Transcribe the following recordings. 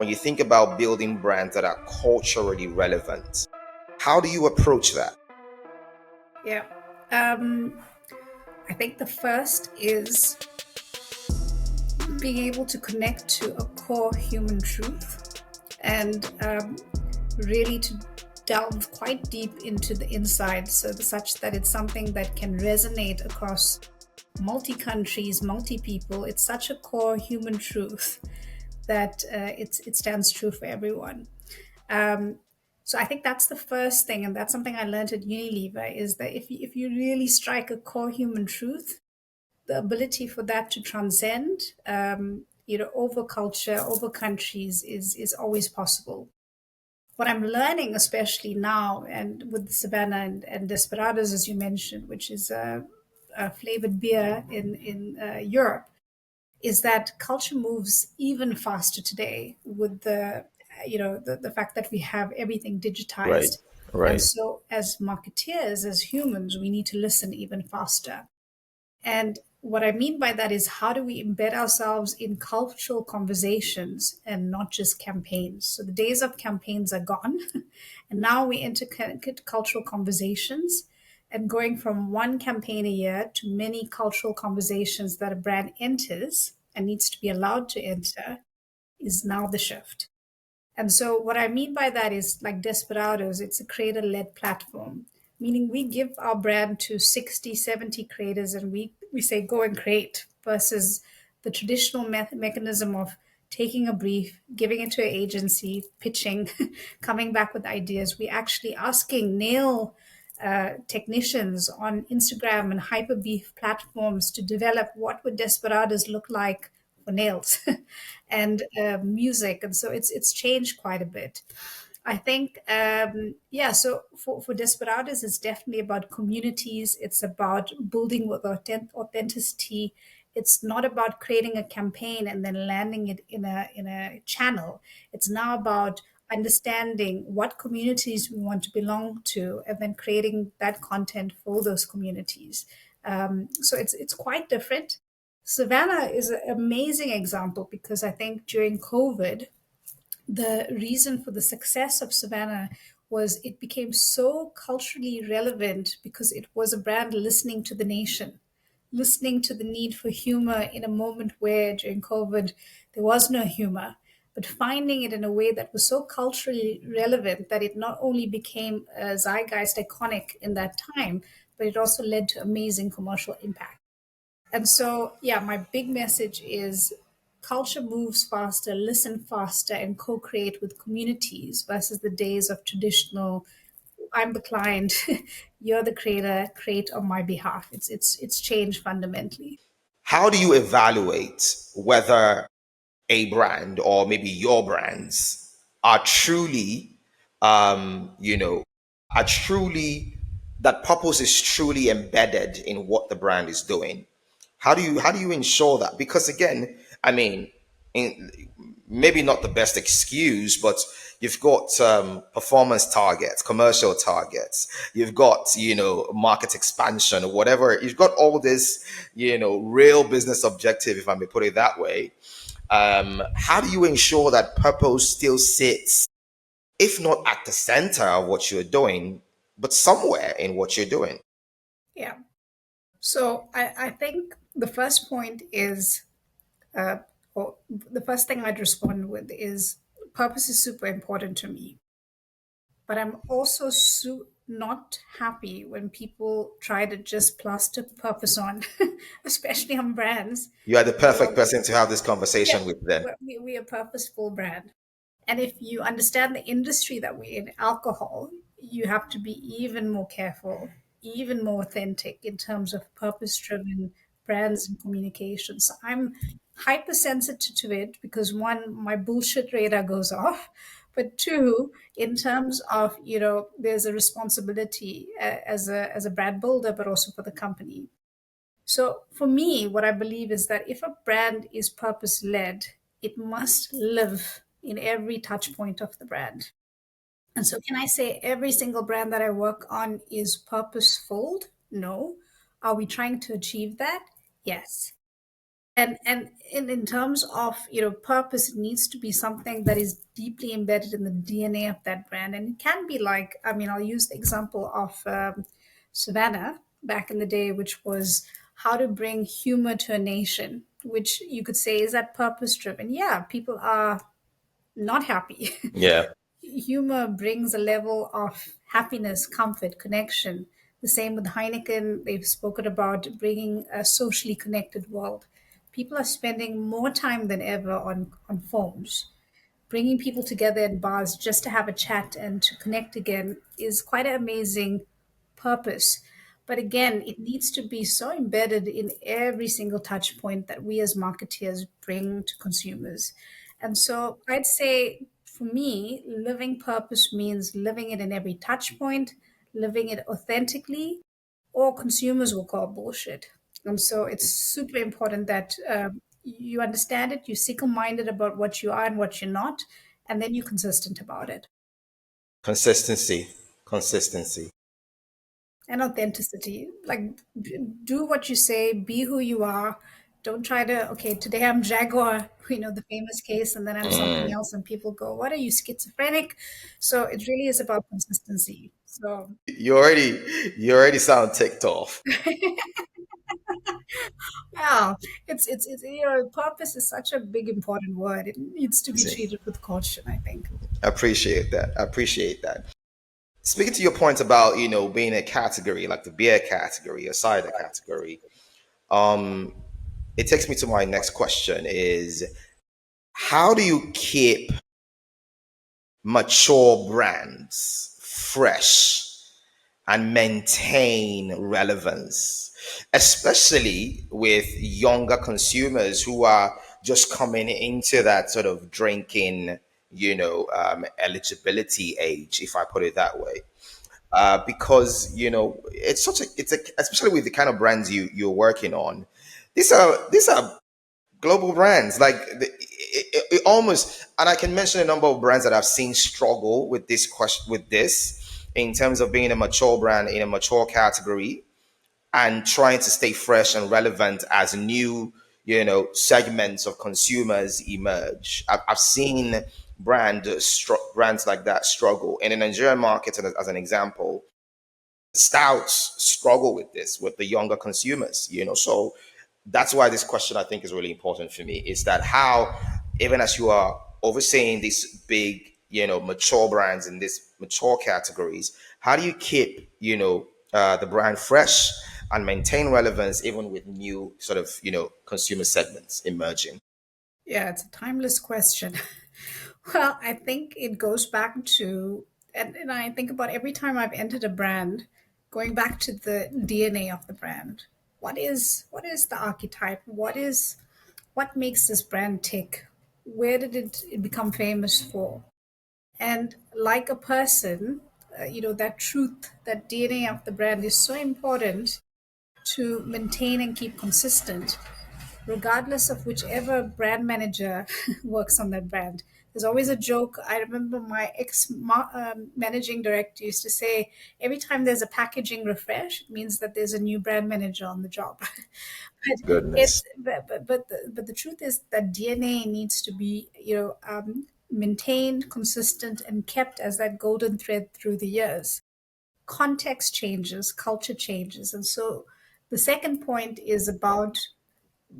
when you think about building brands that are culturally relevant? How do you approach that? Yeah. Um, I think the first is being able to connect to a core human truth and really to delve quite deep into the inside, such that it's something that can resonate across multi countries, multi people. It's such a core human truth that it stands true for everyone. Um, so I think that's the first thing, and that's something I learned at Unilever, is that if you really strike a core human truth, the ability for that to transcend, over culture, over countries is always possible. What I'm learning, especially now, and with Savannah and Desperados, as you mentioned, which is a flavored beer in Europe, is that culture moves even faster today with the fact that we have everything Right, digitized. And right. so as marketeers, as humans, we need to listen even faster. And what I mean by that is, how do we embed ourselves in cultural conversations and not just campaigns? So the days of campaigns are gone. And now we enter cultural conversations, and going from one campaign a year to many cultural conversations that a brand enters and needs to be allowed to enter is now the shift. And so, what I mean by that is, like Desperados, it's a creator led platform, meaning we give our brand to 60, 70 creators, and we say, go and create, versus the traditional mechanism of taking a brief, giving it to an agency, pitching, coming back with ideas. We actually asking nail technicians on Instagram and Hyperbeef platforms to develop what would Desperados look like for nails and music. And so it's changed quite a bit. I think, yeah, so for Desperados, it's definitely about communities. It's about building with authenticity. It's not about creating a campaign and then landing it in a channel. It's now about understanding what communities we want to belong to and then creating that content for those communities. So it's quite different. Savannah is an amazing example because I think during COVID, the reason for the success of Savannah was it became so culturally relevant because it was a brand listening to the nation, listening to the need for humor in a moment where during COVID there was no humor, but finding it in a way that was so culturally relevant that it not only became a zeitgeist iconic in that time, but it also led to amazing commercial impact. And so, yeah, my big message is culture moves faster, listen faster, and co create with communities versus the days of traditional I'm the client, you're the creator, create on my behalf. It's changed fundamentally. How do you evaluate whether a brand or maybe your brands are truly, you know, are truly, that purpose is truly embedded in what the brand is doing? How do you ensure that? Because again, I mean, in, maybe not the best excuse, but you've got performance targets, commercial targets, you've got market expansion or whatever. You've got all this real business objective, if I may put it that way. How do you ensure that purpose still sits, if not at the center of what you're doing, but somewhere in what you're doing? Yeah. So I think the first point is, or the first thing I'd respond with is purpose is super important to me. But I'm also not happy when people try to just plaster purpose on, especially on brands. You are the perfect Well, person to have this yeah, conversation with then. we are a purposeful brand. And if you understand the industry that we're in, alcohol, you have to be even more careful, even more authentic in terms of purpose driven brands and communications. So I'm hypersensitive to it because one, my bullshit radar goes off. But two, in terms of, there's a responsibility as a brand builder, but also for the company. So for me, what I believe is that if a brand is purpose led, it must live in every touch point of the brand. And so can I say every single brand that I work on is purposeful? No. Are we trying to achieve that? Yes. And in terms of purpose, it needs to be something that is deeply embedded in the DNA of that brand. And it can be like, I mean, I'll use the example of Savannah back in the day, which was how to bring humor to a nation, which you could say is that purpose driven. Yeah, people are not happy. Yeah. Humor brings a level of happiness, comfort, connection. The same with Heineken. They've spoken about bringing a socially connected world. People are spending more time than ever on phones. Bringing people together in bars just to have a chat and to connect again is quite an amazing purpose. But again, it needs to be so embedded in every single touch point that we as marketeers bring to consumers. And so I'd say for me, living purpose means living it in every touch point, living it authentically, or consumers will call bullshit. And so it's super important that you understand it, you're single minded about what you are and what you're not, and then you're consistent about it. Consistency. Consistency. And authenticity. Like, do what you say, be who you are. Don't try to, okay, today I'm Jaguar, the famous case, and then I'm something else, and people go, what are you, schizophrenic? So it really is about consistency. So, You already sound ticked off. wow, purpose is such a big, important word. It needs to be See, treated with caution, I think. I appreciate that. I appreciate that. Speaking to your point about being a category like the beer category, a cider category, um, it takes me to my next question: is how do you keep mature brands fresh and maintain relevance, especially with younger consumers who are just coming into that sort of drinking, eligibility age, if I put it that way. Because it's especially with the kind of brands you're working on. These are global brands it almost, and I can mention a number of brands that I've seen struggle with this question, with this, in terms of being a mature brand in a mature category and trying to stay fresh and relevant as new segments of consumers emerge. I've seen brands like that struggle in the Nigerian market, as an example. Stouts struggle with this with the younger consumers, so that's why this question I think is really important for me, is that how, even as you are overseeing these big mature brands in these mature categories, how do you keep the brand fresh and maintain relevance even with new sort of consumer segments emerging? Yeah, it's a timeless question. Well, I think it goes back to, and I think about every time I've entered a brand, going back to the DNA of the brand. What is the archetype? What makes this brand tick? Where did it become famous for? And like a person, that truth, that DNA of the brand is so important to maintain and keep consistent regardless of whichever brand manager works on that brand. There's always a joke. I remember my managing director used to say, every time there's a packaging refresh, it means that there's a new brand manager on the job. But Goodness. but the truth is that DNA needs to be maintained, consistent, and kept as that golden thread through the years. Context changes, culture changes, and so the second point is about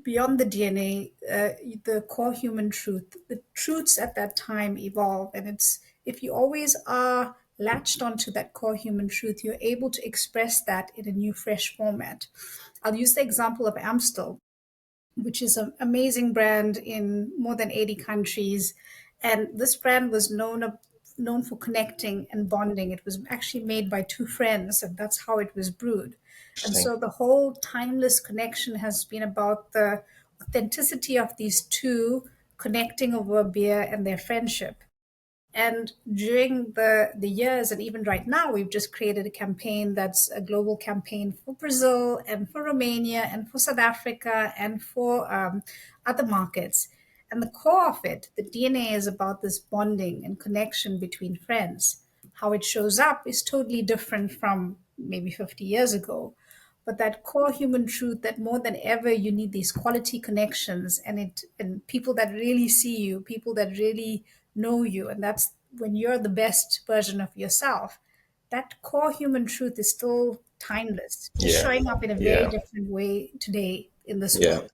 beyond the DNA, the core human truth. The truths at that time evolve, and it's if you always are latched onto that core human truth, you're able to express that in a new, fresh format. I'll use the example of Amstel, which is an amazing brand in more than 80 countries. And this brand was known for connecting and bonding. It was actually made by two friends, and that's how it was brewed. And Interesting. so the whole timeless connection has been about the authenticity of these two connecting over a beer and their friendship. And during the years, and even right now, we've just created a campaign that's a global campaign for Brazil and for Romania and for South Africa and for other markets. And the core of it, the DNA is about this bonding and connection between friends. How it shows up is totally different from maybe 50 years ago. but that core human truth that more than ever you need these quality connections, and people that really see you, people that really know you, and that's when you're the best version of yourself. That core human truth is still timeless, just Yeah. showing up in a very Yeah. different way today in this Yeah. world.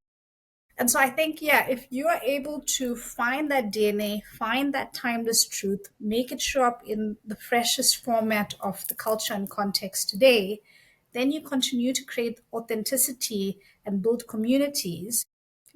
And so I think, yeah, if you are able to find that DNA, find that timeless truth, make it show up in the freshest format of the culture and context today, then you continue to create authenticity and build communities,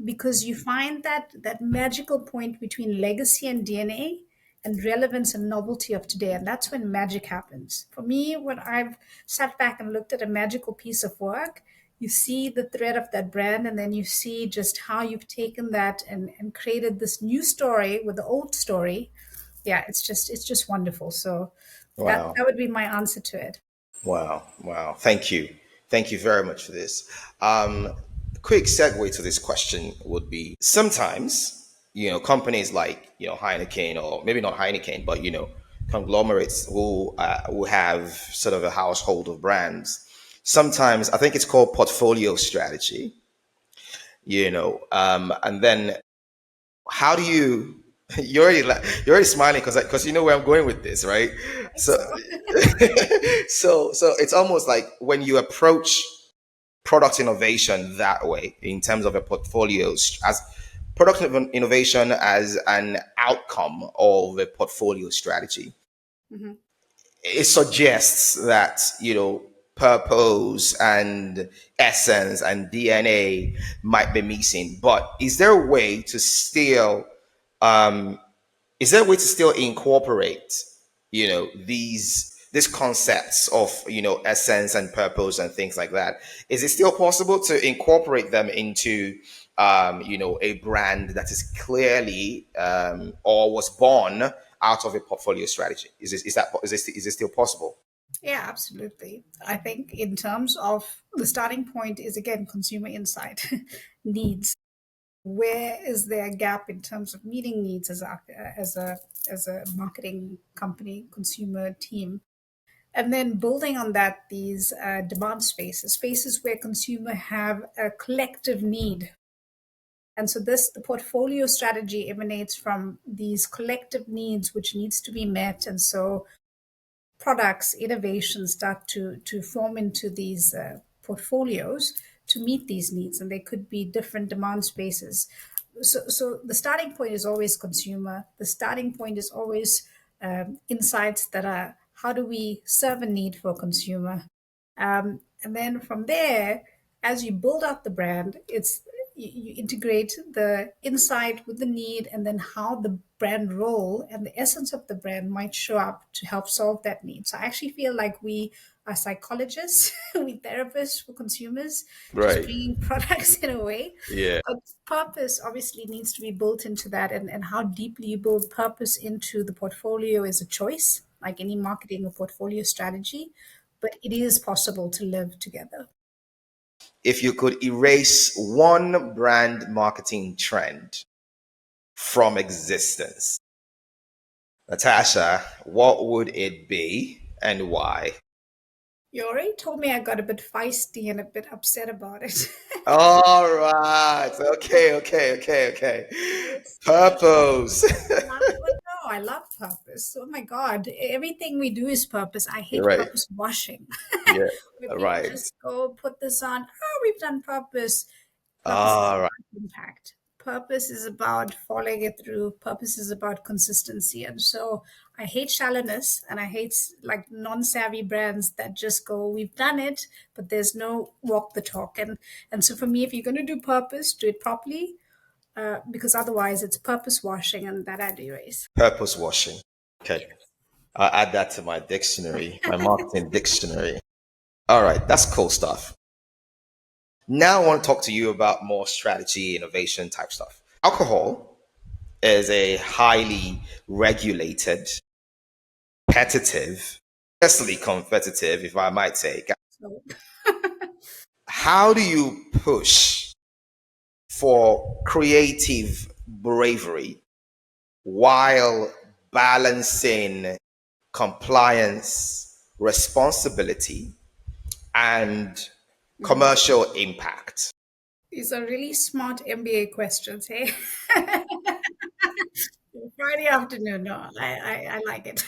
because you find that magical point between legacy and DNA and relevance and novelty of today. And that's when magic happens. For me, when I've sat back and looked at a magical piece of work, you see the thread of that brand, and then you see just how you've taken that and created this new story with the old story. Yeah, it's just wonderful. So that Wow. that would be my answer to it. Wow. Wow. Thank you. Thank you very much for this. Quick segue to this question would be sometimes, companies like, Heineken, or maybe not Heineken, but, conglomerates who have sort of a household of brands. Sometimes I think it's called portfolio strategy, and then how do you, you're already smiling because you know where I'm going with this, right? So So so it's almost like when you approach product innovation that way in terms of a portfolio as innovation as an outcome of a portfolio strategy, mhm. it suggests that purpose and essence and DNA might be missing. But is there a way to still incorporate these concepts of essence and purpose and things like that? Is it still possible to incorporate them into a brand that is clearly or was born out of a portfolio strategy? Is it still possible? Yeah, absolutely. I think in terms of the starting point is again consumer insight needs. Where is there a gap in terms of meeting needs as a marketing company, consumer team, and then building on that these demand spaces where consumer have a collective need. And so this the portfolio strategy emanates from these collective needs which needs to be met. And so products, innovations start to form into these portfolios to meet these needs, and they could be different demand spaces. So the starting point is always consumer. The starting point is always insights that are how do we serve a need for a consumer, and then from there, as you build out the brand, you integrate the insight with the need, and then how the brand role and the essence of the brand might show up to help solve that need. So I actually feel like we are psychologists, we therapists for consumers, just Right. bringing products in a way. Yeah. But purpose obviously needs to be built into that, and how deeply you build purpose into the portfolio is a choice, like any marketing or portfolio strategy, but it is possible to live together. If you could erase one brand marketing trend from existence, Natasha, what would it be and why? You already told me I got a bit feisty and a bit upset about it. All right. Okay, okay, okay, okay. Purpose. But no, I love purpose. Oh my God, everything we do is purpose. I You're hate right. purpose washing, Yeah. where people Right. just go put this on. Oh, we've done purpose. Purpose is All right. about impact. Purpose is about following it through. Purpose is about consistency. And so I hate shallowness, and I hate like non-savvy brands that just go, we've done it, but there's no walk the talk. And so for me, if you're going to do purpose, do it properly, because otherwise it's purpose washing, and that I'd erase. Purpose washing. Okay. Yes. I'll add that to my dictionary, my marketing dictionary. All right. That's cool stuff. Now I want to talk to you about more strategy, innovation type stuff. Alcohol is a highly regulated, competitive, fiercely competitive, if I might say. So How do you push for creative bravery while balancing compliance, responsibility, and commercial impact. These are really smart MBA questions, hey? Friday afternoon, no, I like it.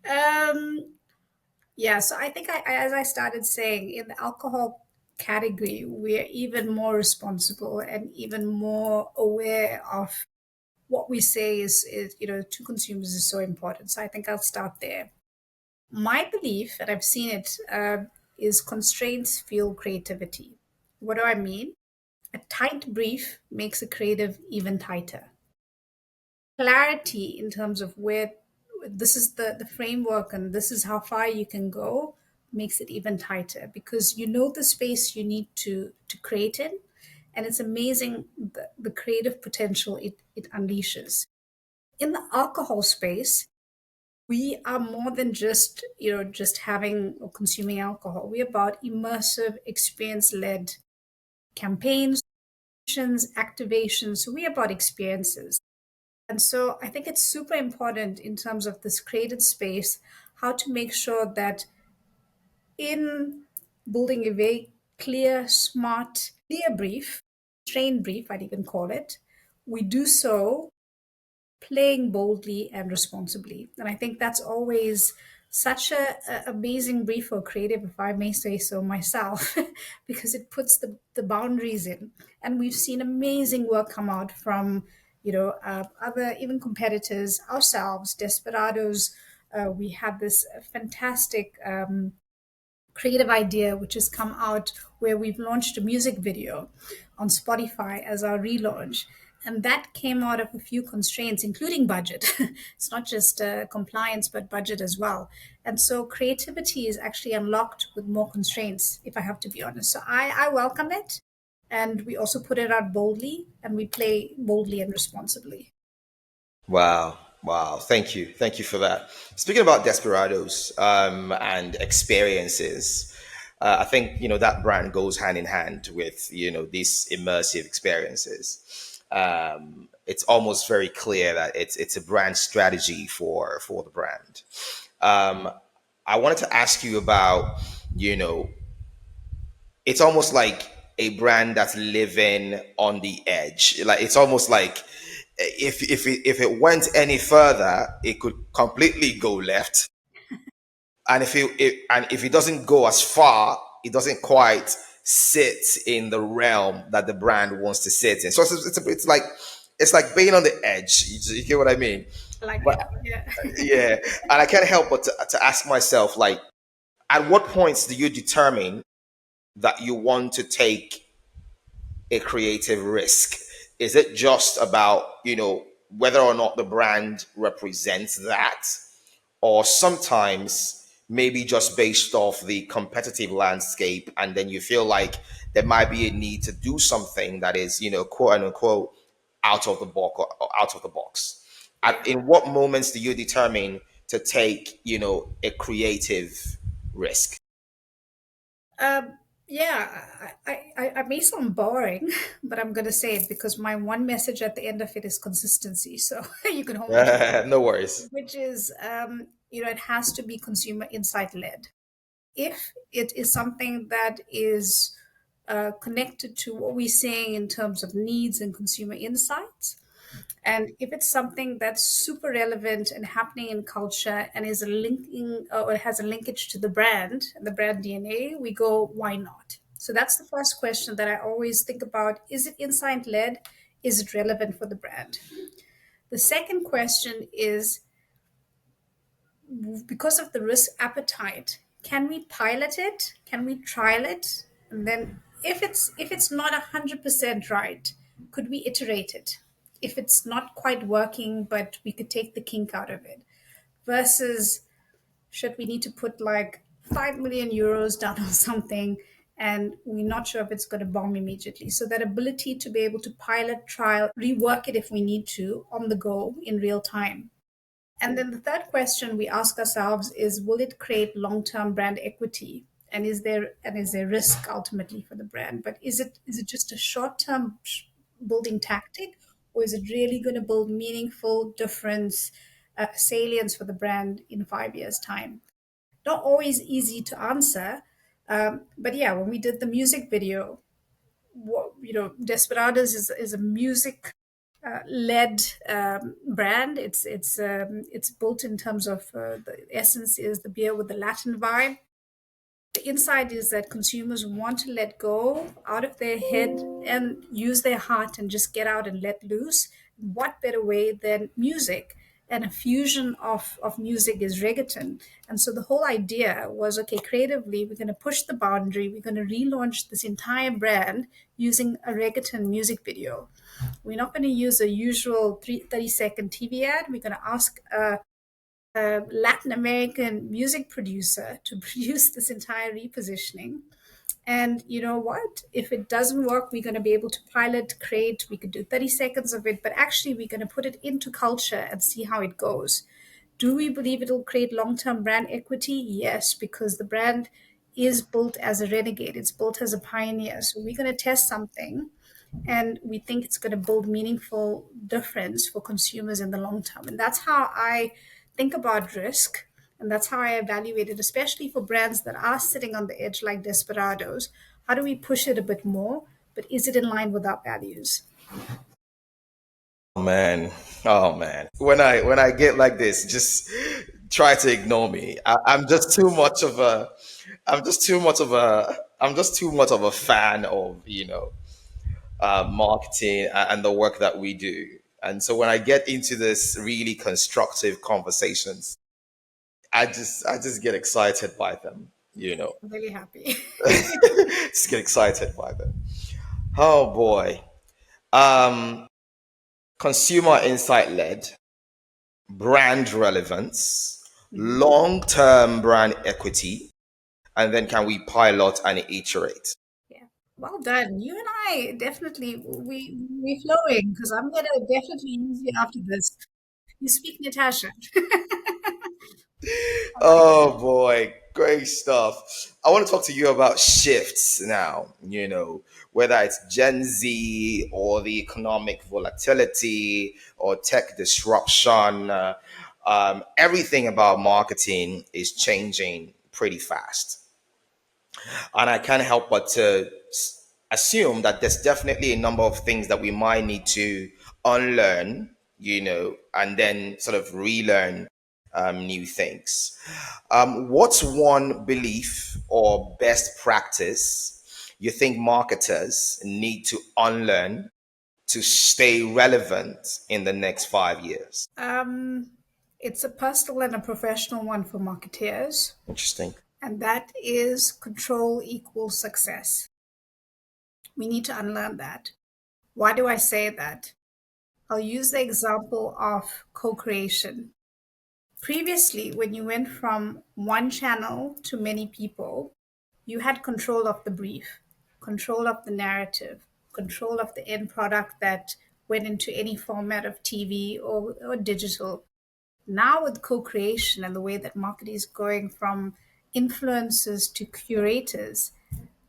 um, yeah, so I think as I started saying, in the alcohol category, we're even more responsible and even more aware of what we say is to consumers is so important. So I think I'll start there. My belief, and I've seen it, is constraints fuel creativity. What do I mean? A tight brief makes a creative even tighter. Clarity in terms of where this is the framework and this is how far you can go makes it even tighter because you know the space you need to create in, and it's amazing the creative potential it unleashes. In the alcohol space, we are more than just having or consuming alcohol. We're about immersive experience led campaigns, activations. So we're about experiences. And so I think it's super important in terms of this created space, how to make sure that in building a very clear, smart, clear brief, train brief, I'd even call it, we do so playing boldly and responsibly. And I think that's always such a amazing brief for creative, if I may say so myself, because it puts the boundaries in. And we've seen amazing work come out from, other even competitors, ourselves, Desperados. We have this fantastic creative idea which has come out where we've launched a music video on Spotify as our relaunch. And that came out of a few constraints, including budget. It's not just compliance, but budget as well. And so creativity is actually unlocked with more constraints, if I have to be honest. So I welcome it. And we also put it out boldly and we play boldly and responsibly. Wow. Wow. Thank you for that. Speaking about Desperados and experiences, I think, that brand goes hand in hand with, these immersive experiences. It's almost very clear that it's a brand strategy for the brand. Um, I wanted to ask you about, you know, it's almost like a brand that's living on the edge. Like it's almost like if it went any further, it could completely go left. And if it doesn't go as far, it doesn't quite sit in the realm that the brand wants to sit in. So it's like being on the edge. You get what I mean? I like But it. Yeah. yeah, and I can't help but to ask myself, like, at what points do you determine that you want to take a creative risk? Is it just about, whether or not the brand represents that? Or sometimes maybe just based off the competitive landscape, and then you feel like there might be a need to do something that is, quote unquote, out of the box or out of the box. Yeah. In what moments do you determine to take, a creative risk? Yeah, I may sound boring, but I'm going to say it because my one message at the end of it is consistency. So you can hold me to that, No worries. which is, it has to be consumer insight led. If it is something that is connected to what we're seeing in terms of needs and consumer insights, and if it's something that's super relevant and happening in culture and is a linking or has a linkage to the brand and the brand DNA, we go, why not? So that's the first question that I always think about. Is it insight led? Is it relevant for the brand? The second question is, because of the risk appetite, can we pilot it? Can we trial it? And then if it's not 100% right, could we iterate it? If it's not quite working, but we could take the kink out of it, versus should we need to put like 5 million euros down on something and we're not sure if it's going to bomb immediately. So that ability to be able to pilot, trial, rework it if we need to on the go in real time. And then the third question we ask ourselves is, will it create long-term brand equity? And is there risk ultimately for the brand? But is it just a short-term building tactic, or is it really going to build meaningful difference, salience for the brand in 5 years' time? Not always easy to answer, But yeah, when we did the music video, Desperados is a music led brand. It's built in terms of the essence is the beer with the Latin vibe. The insight is that consumers want to let go out of their head and use their heart and just get out and let loose. What better way than music? And a fusion of music is reggaeton. And so the whole idea was okay, creatively, we're going to push the boundary. We're going to relaunch this entire brand using a reggaeton music video. We're not going to use a usual 30-second TV ad. We're going to ask a Latin American music producer to produce this entire repositioning. And you know what? If it doesn't work, we're going to be able to pilot, create, we could do 30 seconds of it, but actually, we're going to put it into culture and see how it goes. Do we believe it'll create long term brand equity? Yes, because the brand is built as a renegade, it's built as a pioneer. So we're going to test something and we think it's going to build meaningful difference for consumers in the long term. And that's how I think about risk, and that's how I evaluate it, especially for brands that are sitting on the edge like Desperados. How do we push it a bit more, but is it in line with our values? Oh man, oh man. When I get like this, just try to ignore me. I'm just too much of a. I'm just too much of a. I'm just too much of a fan of marketing and the work that we do. And so when I get into this really constructive conversations, I just get excited by them. I'm really happy. Just get excited by them. Oh boy. Um, consumer insight led, brand relevance, Mhm. long term brand equity, and then can we pilot and iterate? Yeah. Well done. You and I definitely we flowing because I'm gonna definitely use you after this. You speak Natasha. I like it. Oh boy, great stuff. I want to talk to you about shifts now, whether it's Gen Z or the economic volatility or tech disruption. Everything about marketing is changing pretty fast. And I can't help but to assume that there's definitely a number of things that we might need to unlearn, and then sort of relearn new things. What's one belief or best practice you think marketers need to unlearn to stay relevant in the next 5 years? Um, it's a personal and a professional one for marketeers, Interesting. and that is control equals success. We need to unlearn that. Why do I say that? I'll use the example of co creation. Previously, when you went from one channel to many people, you had control of the brief, control of the narrative, control of the end product that went into any format of TV or digital. Now, with co creation and the way that marketing is going from influencers to curators,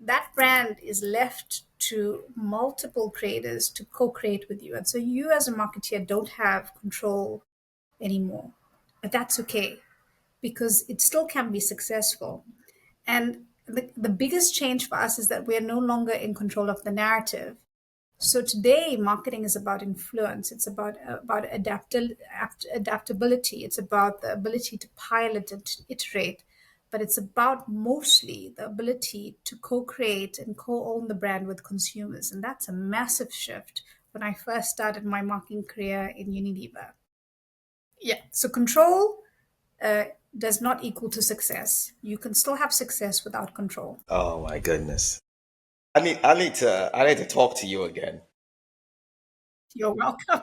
that brand is left to multiple creators to co create with you. And so you, as a marketeer, don't have control anymore. But that's okay because it still can be successful. And the biggest change for us is that we're no longer in control of the narrative. So today, marketing is about influence. It's about adaptability. It's about the ability to pilot and to iterate, but it's about mostly the ability to co-create and co-own the brand with consumers, and that's a massive shift. When I first started my marketing career in Unilever, yeah. So control uh, does not equal to success. You can still have success without control. Oh my goodness. I need to talk to you again. You're welcome.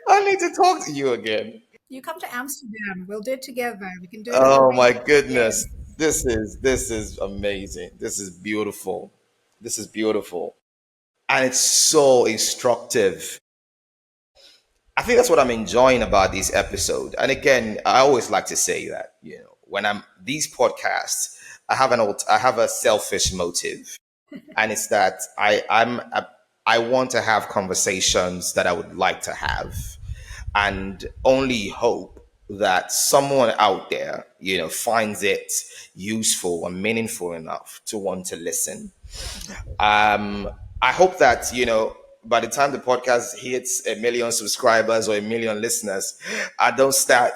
I need to talk to you again. You come to Amsterdam. We'll do it together. We can do it over Oh my drinks. goodness. Yes. This is amazing. This is beautiful. This is beautiful. And it's so instructive. I think that's what I'm enjoying about this episode. And again, I always like to say that, when I'm these podcasts, I have a selfish motive. And it's that I want to have conversations that I would like to have and only hope that someone out there, finds it useful and meaningful enough to want to listen. I hope that, by the time the podcast hits 1 million subscribers or 1 million listeners, I don't start,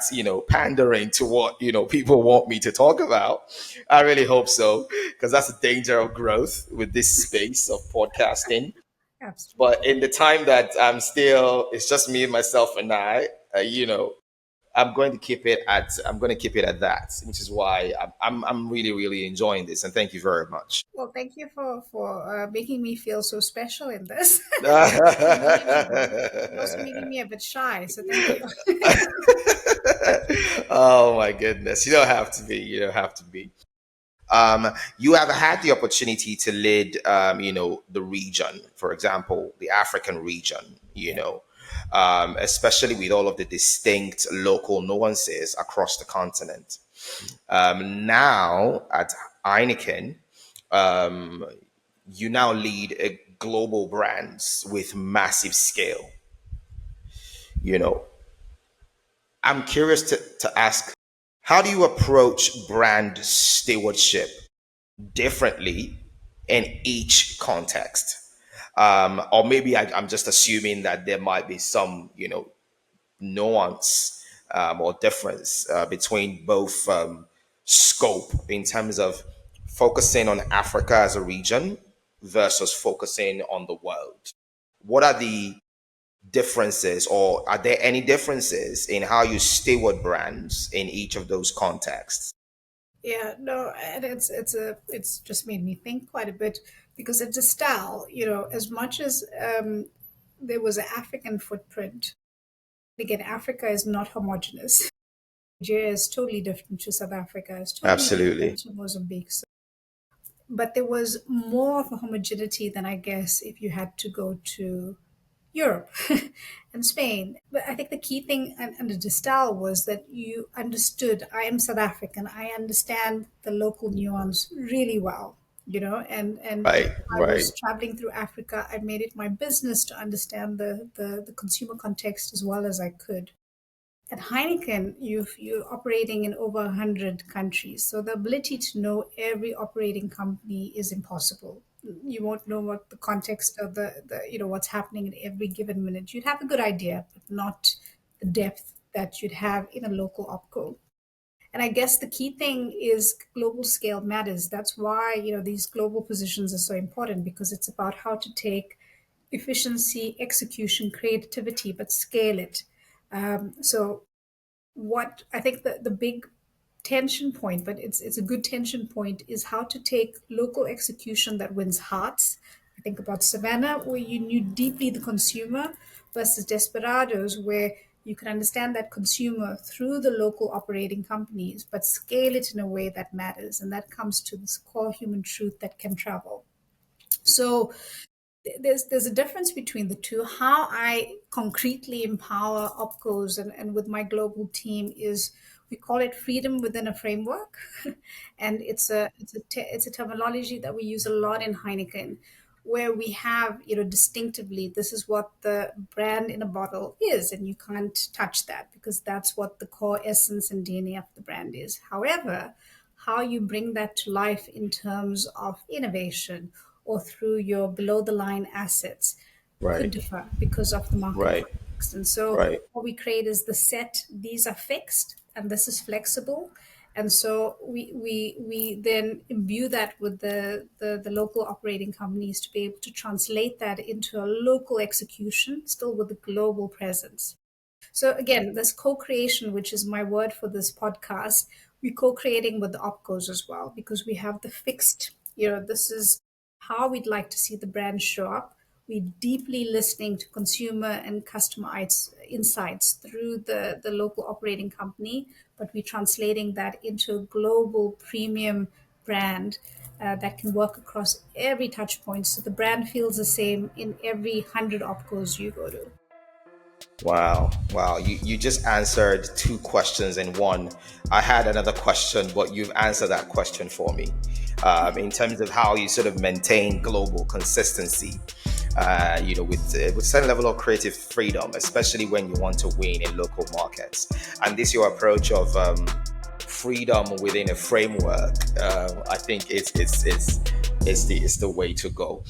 pandering to what, people want me to talk about. I really hope so, because that's the danger of growth with this space of podcasting. But Absolutely. in the time that it's just me, myself, and I, I'm going to keep it at that, which is why I'm really, really enjoying this. And thank you very much. Well, thank you for making me feel so special in this. And you're also making me a bit shy, so thank you. Oh my goodness. You don't have to be. You don't have to be. You have had the opportunity to lead, the region, for example, the African region, Yeah. especially with all of the distinct local nuances across the continent. Now at Heineken, um, you now lead a global brands with massive scale. You know, I'm curious to ask, how do you approach brand stewardship differently in each context? Or maybe I'm just assuming that there might be some, nuance or difference between both scope in terms of focusing on Africa as a region versus focusing on the world. What are the differences, or are there any differences in how you steward brands in each of those contexts? Yeah, no, and it's just made me think quite a bit because it's a style, as much as there was an African footprint. Again, Africa is not homogenous. Nigeria is totally different to South Africa. It's totally different Absolutely. to Mozambique. But there was more of a homogeneity than I guess if you had to go to Europe and Spain. But I think the key thing under the style was that you understood I am South African. I understand the local nuance really well, and if Right, I right, was traveling through Africa, I made it my business to understand the consumer context as well as I could. At Heineken, you're operating in over 100 countries. So the ability to know every operating company is impossible. You won't know what the context of what's happening at every given minute. You'd have a good idea, but not the depth that you'd have in a local opco. And I guess the key thing is global scale matters. That's why, these global positions are so important because it's about how to take efficiency, execution, creativity, but scale it. So what I think the big tension point, but it's a good tension point, is how to take local execution that wins hearts. I think about Savannah, where you knew deeply the consumer, versus Desperados, where you can understand that consumer through the local operating companies, but scale it in a way that matters. And that comes to this core human truth that can travel. So there's a difference between the two. How I concretely empower opcos and with my global team is we call it freedom within a framework, and it's a terminology that we use a lot in Heineken, where we have distinctively this is what the brand in a bottle is, and you can't touch that because that's what the core essence and DNA of the brand is. However, how you bring that to life in terms of innovation or through your below the line assets could right, differ because of the market right, context. And so right. what we create is the set, these are fixed and this is flexible. And so we then imbue that with the local operating companies to be able to translate that into a local execution, still with a global presence. So again, this co-creation, which is my word for this podcast, we're co-creating with the opcos as well because we have the fixed, this is how we'd like to see the brand show up. We're deeply listening to consumer and customer insights through the local operating company, but we're translating that into a global premium brand that can work across every touch point. So the brand feels the same in every 100 opcos you go to. Wow, wow. You just answered two questions in one. I had another question, but you've answered that question for me in terms of how you sort of maintain global consistency. with a certain level of creative freedom, especially when you want to win in local markets. And this your approach of freedom within a framework. I think it's the way to go.